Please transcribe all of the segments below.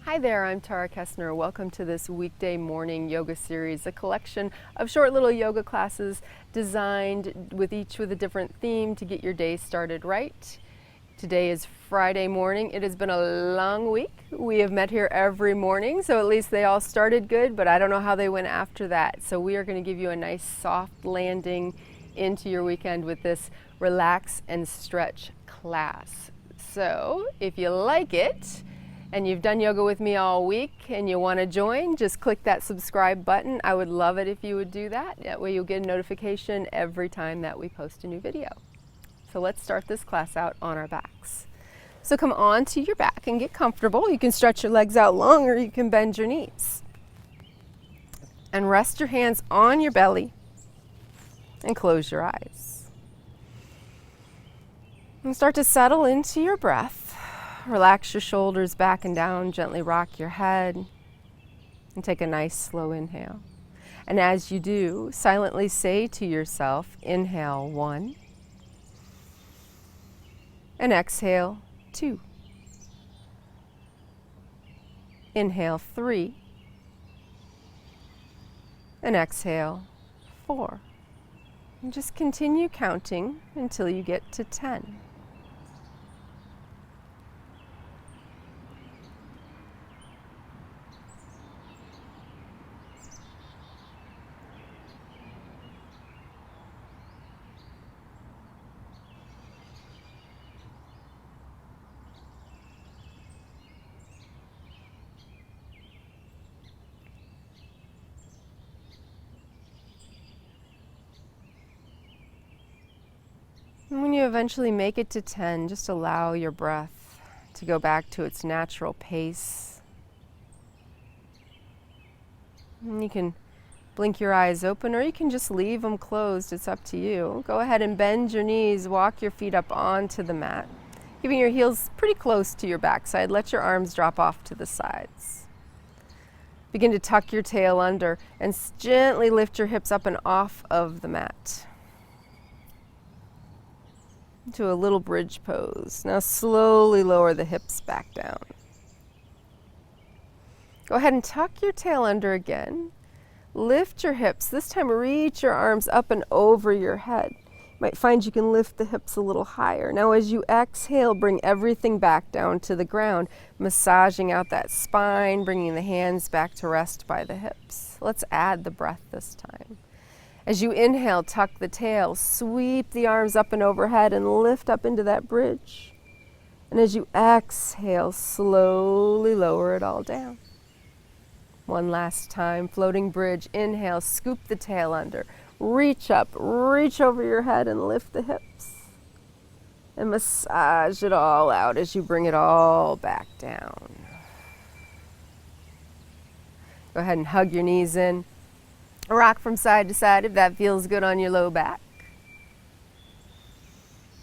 Hi there, I'm Tara Kestner. Welcome to this weekday morning yoga series, a collection of short little yoga classes designed with each with a different theme to get your day started right. Today is Friday morning. It has been a long week. We have met here every morning, so at least they all started good, but I don't know how they went after that. So we are going to give you a nice soft landing into your weekend with this relax and stretch class. So if you like it, and you've done yoga with me all week and you want to join, just click that subscribe button. I would love it if you would do that. That way you'll get a notification every time that we post a new video. So let's start this class out on our backs. So come on to your back and get comfortable. You can stretch your legs out long or you can bend your knees. And rest your hands on your belly and close your eyes. And start to settle into your breath. Relax your shoulders back and down, gently rock your head, and take a nice slow inhale. And as you do, silently say to yourself, inhale 1, and exhale 2. Inhale 3, and exhale 4. And just continue counting until you get to 10. And when you eventually make it to 10, just allow your breath to go back to its natural pace. And you can blink your eyes open or you can just leave them closed. It's up to you. Go ahead and bend your knees, walk your feet up onto the mat, keeping your heels pretty close to your backside. Let your arms drop off to the sides. Begin to tuck your tail under and gently lift your hips up and off of the mat. To a little bridge pose. Now slowly lower the hips back down. Go ahead and tuck your tail under again. Lift your hips. This time reach your arms up and over your head. You might find you can lift the hips a little higher. Now as you exhale, bring everything back down to the ground, massaging out that spine, bringing the hands back to rest by the hips. Let's add the breath this time. As you inhale, tuck the tail, sweep the arms up and overhead and lift up into that bridge. And as you exhale, slowly lower it all down. One last time, floating bridge. Inhale, scoop the tail under. Reach up, reach over your head and lift the hips. And massage it all out as you bring it all back down. Go ahead and hug your knees in. Rock from side to side if that feels good on your low back.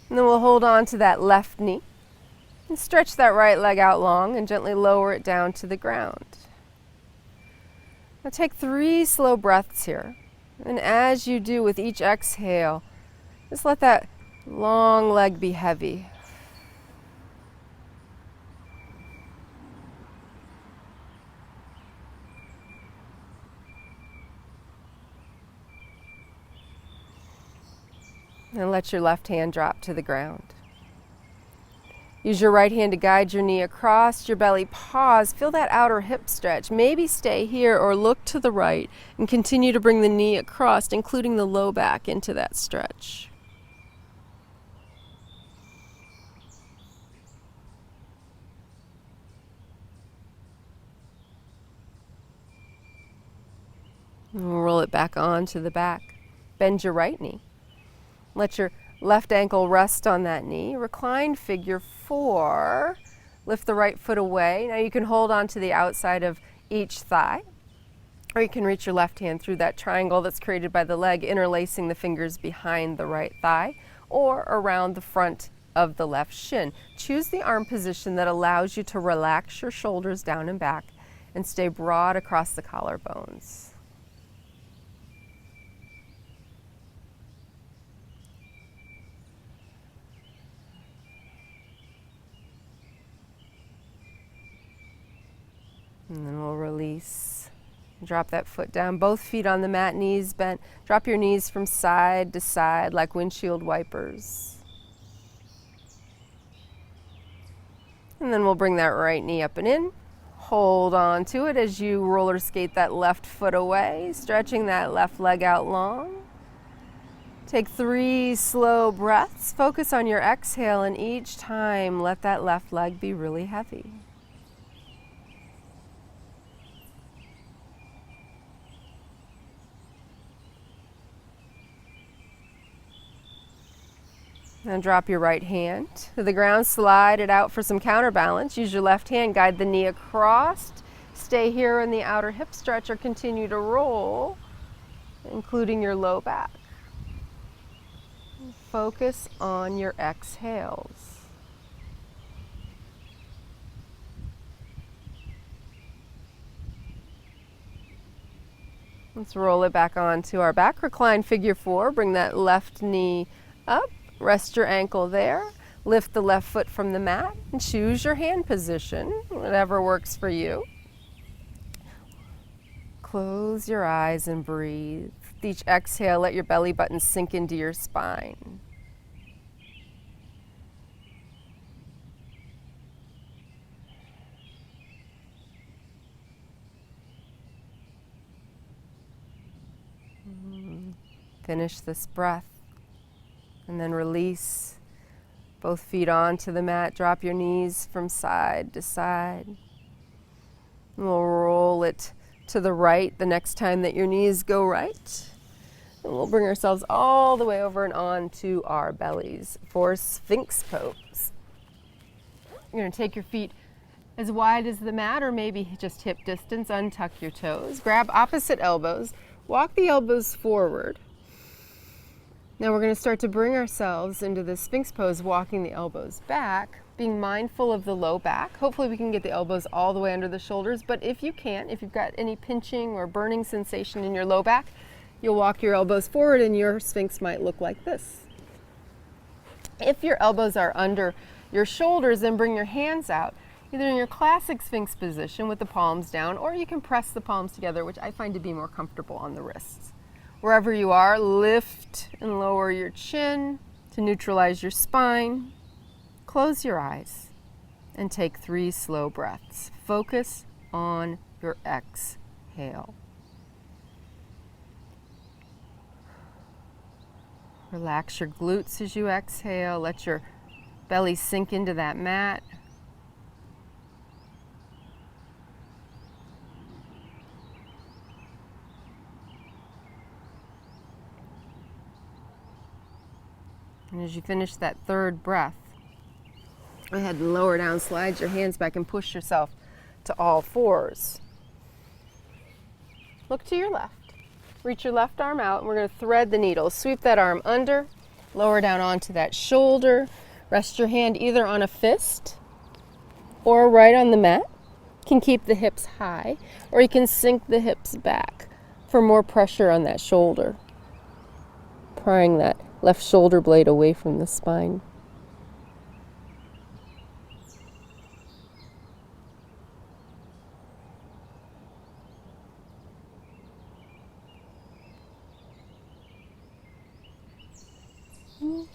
And then we'll hold on to that left knee and stretch that right leg out long and gently lower it down to the ground. Now take 3 slow breaths here. And as you do with each exhale, just let that long leg be heavy. And let your left hand drop to the ground. Use your right hand to guide your knee across your belly. Pause, feel that outer hip stretch. Maybe stay here or look to the right and continue to bring the knee across, including the low back into that stretch. And we'll roll it back onto the back. Bend your right knee. Let your left ankle rest on that knee. Reclined figure 4. Lift the right foot away. Now you can hold on to the outside of each thigh, or you can reach your left hand through that triangle that's created by the leg, interlacing the fingers behind the right thigh or around the front of the left shin. Choose the arm position that allows you to relax your shoulders down and back and stay broad across the collarbones. And then we'll release. Drop that foot down, both feet on the mat, knees bent. Drop your knees from side to side like windshield wipers. And then we'll bring that right knee up and in. Hold on to it as you roller skate that left foot away, stretching that left leg out long. Take 3 slow breaths. Focus on your exhale, and each time let that left leg be really heavy. Now drop your right hand to the ground, slide it out for some counterbalance. Use your left hand, guide the knee across. Stay here in the outer hip stretch or continue to roll, including your low back. Focus on your exhales. Let's roll it back onto our back. Recline figure 4. Bring that left knee up. Rest your ankle there. Lift the left foot from the mat and choose your hand position, whatever works for you. Close your eyes and breathe. With each exhale, let your belly button sink into your spine. Finish this breath. And then release. Both feet onto the mat. Drop your knees from side to side. And we'll roll it to the right the next time that your knees go right. And we'll bring ourselves all the way over and onto our bellies for Sphinx pose. You're going to take your feet as wide as the mat or maybe just hip distance. Untuck your toes. Grab opposite elbows. Walk the elbows forward. Now we're going to start to bring ourselves into the Sphinx pose, walking the elbows back, being mindful of the low back. Hopefully we can get the elbows all the way under the shoulders, but if you can't, if you've got any pinching or burning sensation in your low back, you'll walk your elbows forward and your Sphinx might look like this. If your elbows are under your shoulders, then bring your hands out, either in your classic Sphinx position with the palms down, or you can press the palms together, which I find to be more comfortable on the wrists. Wherever you are, lift and lower your chin to neutralize your spine. Close your eyes and take 3 slow breaths. Focus on your exhale. Relax your glutes as you exhale. Let your belly sink into that mat. And as you finish that 3rd breath, go ahead and lower down, slide your hands back and push yourself to all 4s. Look to your left. Reach your left arm out and we're going to thread the needle. Sweep that arm under, lower down onto that shoulder. Rest your hand either on a fist or right on the mat. You can keep the hips high or you can sink the hips back for more pressure on that shoulder. Prying that left shoulder blade away from the spine.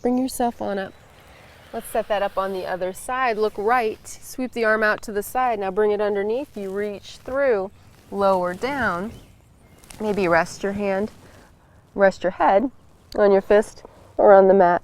Bring yourself on up. Let's set that up on the other side. Look right. Sweep the arm out to the side. Now bring it underneath you. Reach through. Lower down. Maybe rest your hand. Rest your head on your fist or on the mat.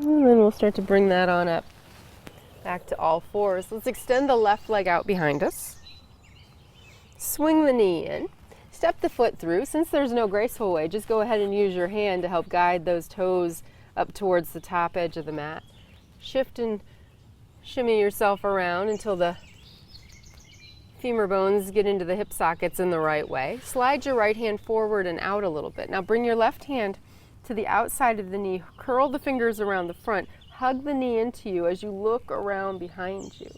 And then we'll start to bring that on up back to all 4s. Let's extend the left leg out behind us. Swing the knee in. Step the foot through. Since there's no graceful way, just go ahead and use your hand to help guide those toes up towards the top edge of the mat. Shift and shimmy yourself around until the femur bones get into the hip sockets in the right way. Slide your right hand forward and out a little bit. Now bring your left hand to the outside of the knee. Curl the fingers around the front. hug the knee into you as you look around behind you.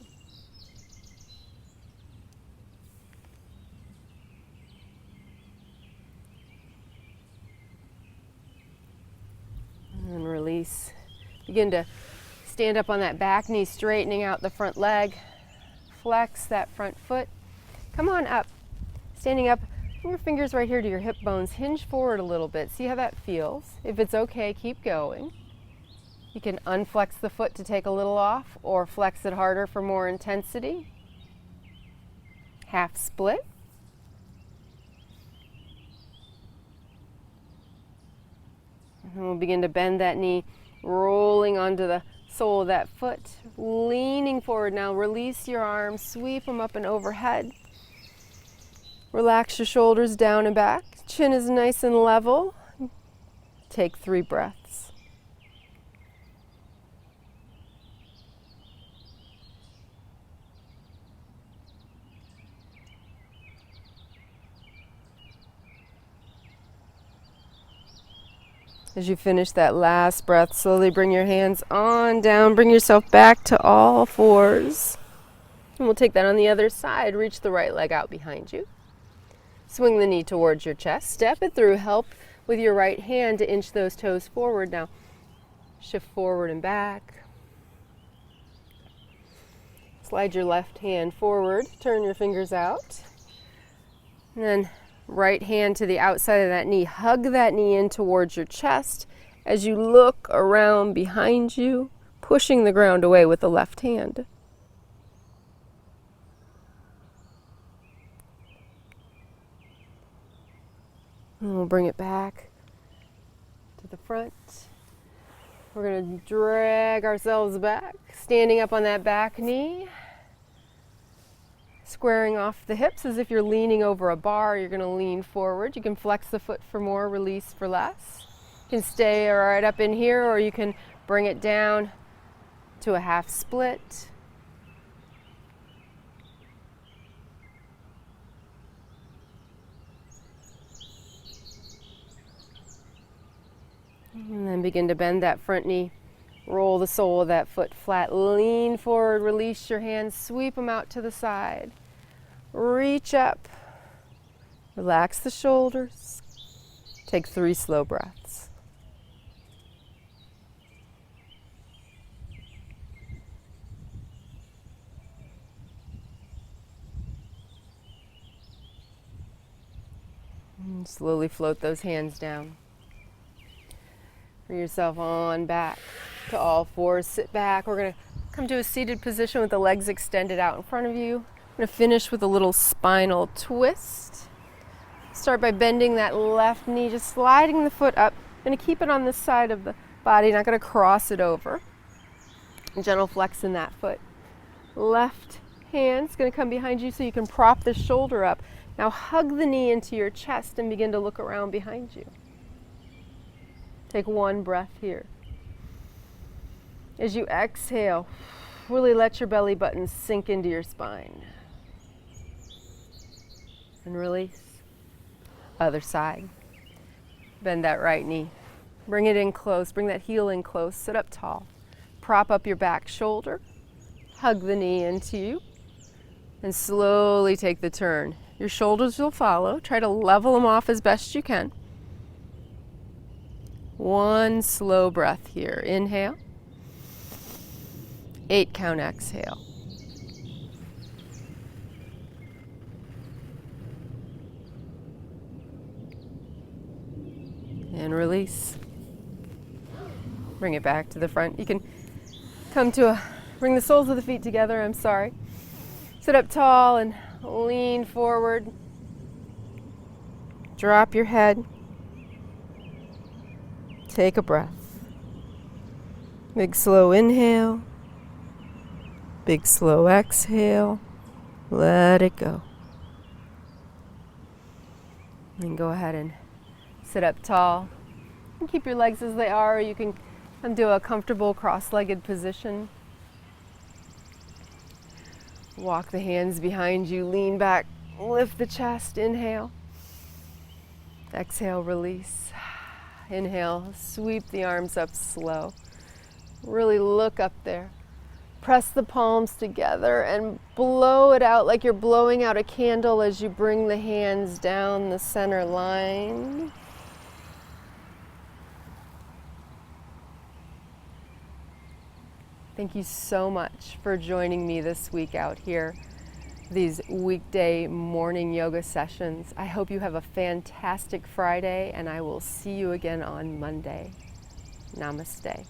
And release. Begin to stand up on that back knee, straightening out the front leg. Flex that front foot. Come on up. Standing up, bring your fingers right here to your hip bones. Hinge forward a little bit. See how that feels. If it's okay, keep going. You can unflex the foot to take a little off or flex it harder for more intensity. Half split. And we'll begin to bend that knee, rolling onto the sole of that foot, leaning forward now. Release your arms, sweep them up and overhead. Relax your shoulders down and back. Chin is nice and level. Take 3 breaths. As you finish that last breath, slowly bring your hands on down. Bring yourself back to all fours. And we'll take that on the other side. Reach the right leg out behind you. Swing the knee towards your chest. Step it through. Help with your right hand to inch those toes forward. Now, shift forward and back. Slide your left hand forward. Turn your fingers out. And then right hand to the outside of that knee. Hug that knee in towards your chest as you look around behind you, pushing the ground away with the left hand. And we'll bring it back to the front. We're going to drag ourselves back, standing up on that back knee. Squaring off the hips as if you're leaning over a bar. You're going to lean forward. You can flex the foot for more, release for less. You can stay right up in here, or you can bring it down to a half split. And then begin to bend that front knee. Roll the sole of that foot flat. Lean forward, release your hands, sweep them out to the side. Reach up. Relax the shoulders. Take 3 slow breaths. And slowly float those hands down. Bring yourself on back to all fours. Sit back. We're going to come to a seated position with the legs extended out in front of you. I'm going to finish with a little spinal twist. Start by bending that left knee, just sliding the foot up. I'm going to keep it on this side of the body, not going to cross it over. Gentle flex in that foot. Left hand's going to come behind you so you can prop the shoulder up. Now hug the knee into your chest and begin to look around behind you. Take 1 breath here. As you exhale, really let your belly button sink into your spine. And release. Other side. Bend that right knee. Bring it in close. Bring that heel in close. Sit up tall. Prop up your back shoulder. Hug the knee into you. And slowly take the turn. Your shoulders will follow. Try to level them off as best you can. 1 slow breath here. Inhale. 8 count exhale. And release. Bring it back to the front. You can bring the soles of the feet together, Sit up tall and lean forward. Drop your head. Take a breath. Big slow inhale. Big slow exhale. Let it go. And go ahead and sit up tall. And keep your legs as they are, or you can come to a comfortable cross-legged position. Walk the hands behind you, lean back, lift the chest, inhale. Exhale, release. Inhale, sweep the arms up slow. Really look up there. Press the palms together and blow it out like you're blowing out a candle as you bring the hands down the center line. Thank you so much for joining me this week out here, these weekday morning yoga sessions. I hope you have a fantastic Friday, and I will see you again on Monday. Namaste.